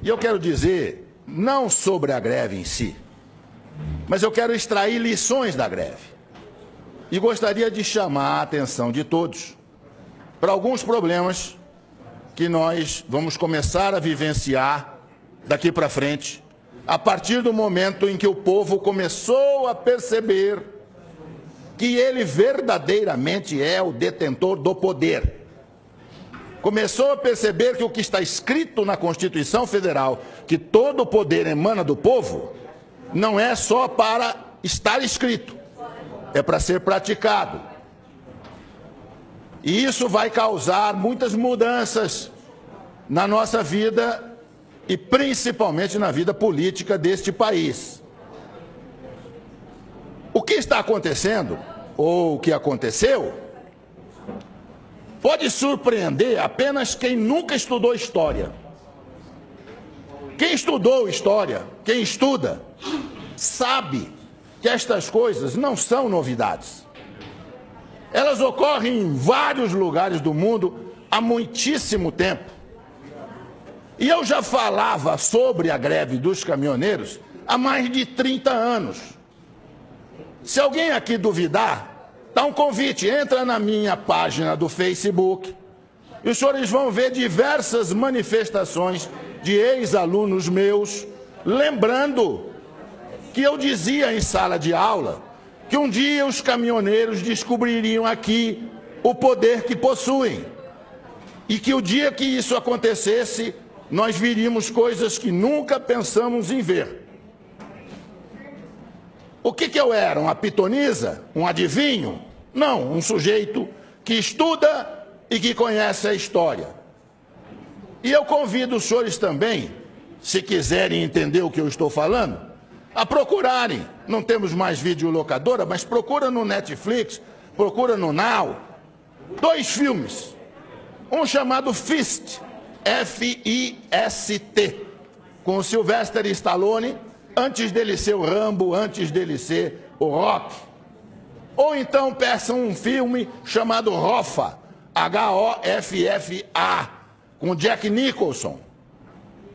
E eu quero dizer, não sobre a greve em si, mas eu quero extrair lições da greve. E gostaria de chamar a atenção de todos para alguns problemas que nós vamos começar a vivenciar daqui para frente, a partir do momento em que o povo começou a perceber que ele verdadeiramente é o detentor do poder. Começou a perceber que o que está escrito na Constituição Federal, que todo o poder emana do povo, não é só para estar escrito, é para ser praticado. E isso vai causar muitas mudanças na nossa vida e principalmente na vida política deste país. O que está acontecendo, ou o que aconteceu, pode surpreender apenas quem nunca estudou história. Quem estudou história, quem estuda, sabe que estas coisas não são novidades. Elas ocorrem em vários lugares do mundo há muitíssimo tempo. E eu já falava sobre a greve dos caminhoneiros há mais de 30 anos. Se alguém aqui duvidar, dá um convite, entra na minha página do Facebook e os senhores vão ver diversas manifestações de ex-alunos meus, lembrando que eu dizia em sala de aula que um dia os caminhoneiros descobririam aqui o poder que possuem e que o dia que isso acontecesse, nós viríamos coisas que nunca pensamos em ver. O que eu era? Uma pitonisa? Um adivinho? Não, um sujeito que estuda e que conhece a história. E eu convido os senhores também, se quiserem entender o que eu estou falando, a procurarem. Não temos mais videolocadora, mas procura no Netflix, procura no Now. 2 filmes. Um chamado Fist, F-I-S-T, com o Sylvester Stallone, antes dele ser o Rambo, antes dele ser o Rock. Ou então peçam um filme chamado Hoffa, H-O-F-F-A, com Jack Nicholson.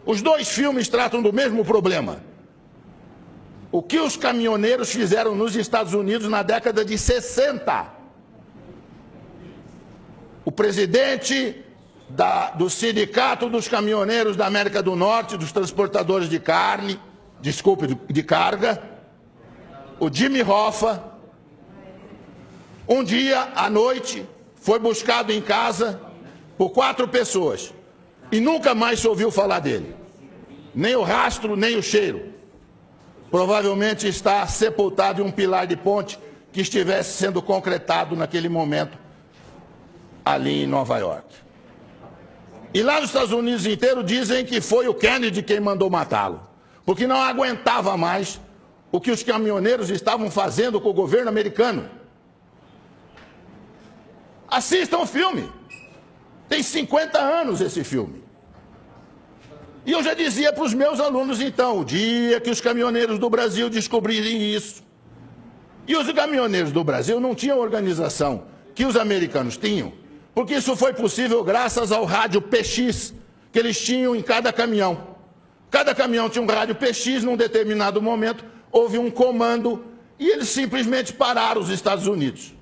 Os 2 filmes tratam do mesmo problema. O que os caminhoneiros fizeram nos Estados Unidos na década de 60. O presidente do Sindicato dos Caminhoneiros da América do Norte, dos transportadores de de carga, o Jimmy Hoffa, um dia à noite foi buscado em casa por 4 pessoas e nunca mais se ouviu falar dele. Nem o rastro, nem o cheiro. Provavelmente está sepultado em um pilar de ponte que estivesse sendo concretado naquele momento ali em Nova York. E lá nos Estados Unidos inteiro dizem que foi o Kennedy quem mandou matá-lo, porque não aguentava mais o que os caminhoneiros estavam fazendo com o governo americano. Assistam o filme. Tem 50 anos esse filme. E eu já dizia para os meus alunos, então, o dia que os caminhoneiros do Brasil descobrirem isso. E os caminhoneiros do Brasil não tinham organização que os americanos tinham, porque isso foi possível graças ao rádio PX que eles tinham em cada caminhão. Cada caminhão tinha um rádio PX, num determinado momento houve um comando e eles simplesmente pararam os Estados Unidos.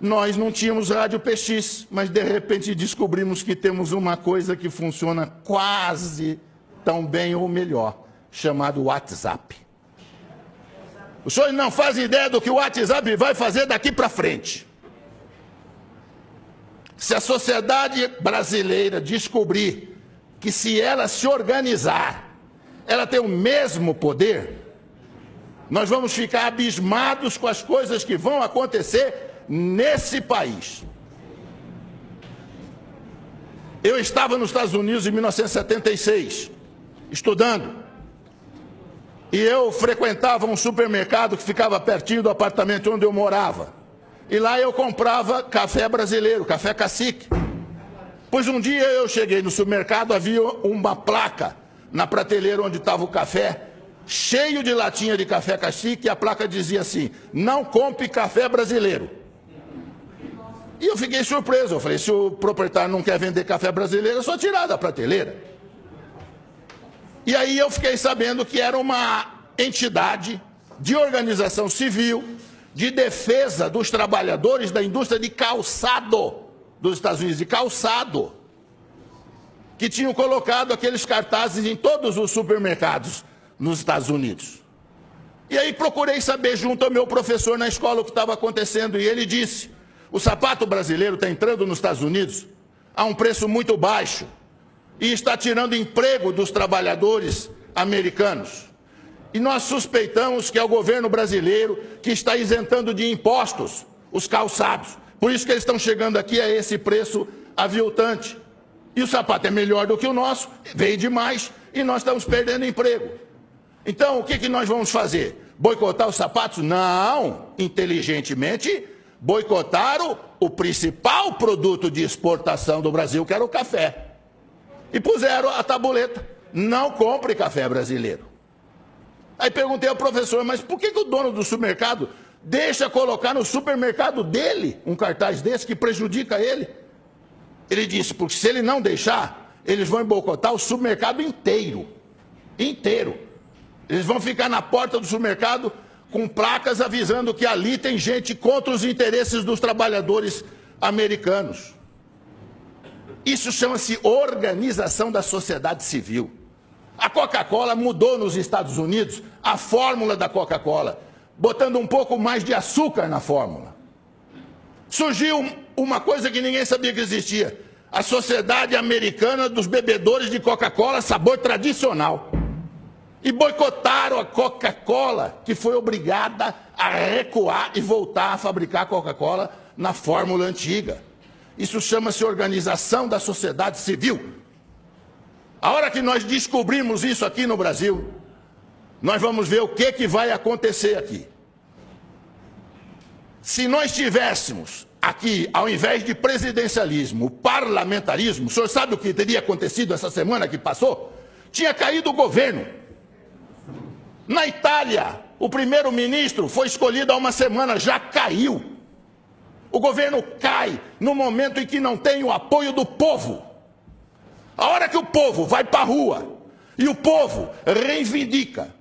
Nós não tínhamos rádio PX, mas de repente descobrimos que temos uma coisa que funciona quase tão bem ou melhor, chamado WhatsApp. Os senhores não fazem ideia do que o WhatsApp vai fazer daqui para frente. Se a sociedade brasileira descobrir que se ela se organizar, ela tem o mesmo poder, nós vamos ficar abismados com as coisas que vão acontecer nesse país. Eu estava nos Estados Unidos em 1976, estudando, e eu frequentava um supermercado que ficava pertinho do apartamento onde eu morava. E lá eu comprava café brasileiro, café cacique. Pois um dia eu cheguei no supermercado, havia uma placa na prateleira onde estava o café, cheio de latinha de café cacique, e a placa dizia assim: não compre café brasileiro. E eu fiquei surpreso, eu falei, se o proprietário não quer vender café brasileiro, é só tirar da prateleira. E aí eu fiquei sabendo que era uma entidade de organização civil de defesa dos trabalhadores da indústria de calçado dos Estados Unidos, de calçado, que tinham colocado aqueles cartazes em todos os supermercados nos Estados Unidos. E aí procurei saber junto ao meu professor na escola o que estava acontecendo, e ele disse: o sapato brasileiro está entrando nos Estados Unidos a um preço muito baixo e está tirando emprego dos trabalhadores americanos. E nós suspeitamos que é o governo brasileiro que está isentando de impostos os calçados. Por isso que eles estão chegando aqui a esse preço aviltante. E o sapato é melhor do que o nosso, veio demais e nós estamos perdendo emprego. Então, o que nós vamos fazer? Boicotar os sapatos? Não, inteligentemente, boicotaram o principal produto de exportação do Brasil, que era o café. E puseram a tabuleta: não compre café brasileiro. Aí perguntei ao professor: mas por que o dono do supermercado deixa colocar no supermercado dele um cartaz desse que prejudica ele? Ele disse: porque se ele não deixar, eles vão boicotar o supermercado inteiro. Inteiro. Eles vão ficar na porta do supermercado com placas avisando que ali tem gente contra os interesses dos trabalhadores americanos. Isso chama-se organização da sociedade civil. A Coca-Cola mudou nos Estados Unidos a fórmula da Coca-Cola, botando um pouco mais de açúcar na fórmula. Surgiu uma coisa que ninguém sabia que existia: a Sociedade Americana dos Bebedores de Coca-Cola, sabor tradicional. E boicotaram a Coca-Cola, que foi obrigada a recuar e voltar a fabricar Coca-Cola na fórmula antiga. Isso chama-se organização da sociedade civil. A hora que nós descobrimos isso aqui no Brasil, nós vamos ver o que vai acontecer aqui. Se nós tivéssemos aqui, ao invés de presidencialismo, parlamentarismo, o senhor sabe o que teria acontecido essa semana que passou? Tinha caído o governo. Na Itália, o primeiro-ministro foi escolhido há uma semana, já caiu. O governo cai no momento em que não tem o apoio do povo. A hora que o povo vai para a rua e o povo reivindica,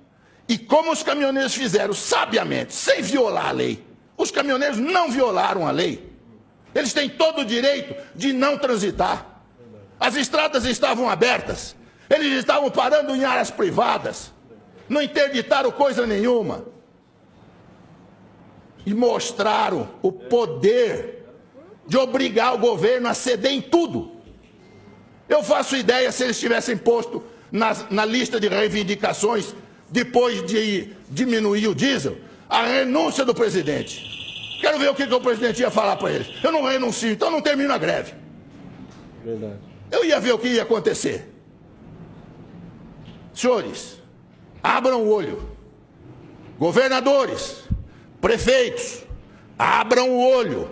e como os caminhoneiros fizeram sabiamente, sem violar a lei, os caminhoneiros não violaram a lei. Eles têm todo o direito de não transitar. As estradas estavam abertas, eles estavam parando em áreas privadas, não interditaram coisa nenhuma. E mostraram o poder de obrigar o governo a ceder em tudo. Eu faço ideia se eles tivessem posto na lista de reivindicações, depois de diminuir o diesel, a renúncia do presidente. Quero ver o que o presidente ia falar para eles. Eu não renuncio, então não termino a greve. Verdade. Eu ia ver o que ia acontecer. Senhores, abram o olho. Governadores, prefeitos, abram o olho.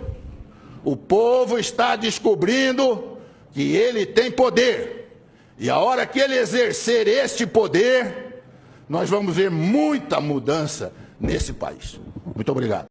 O povo está descobrindo que ele tem poder. E a hora que ele exercer este poder, nós vamos ver muita mudança nesse país. Muito obrigado.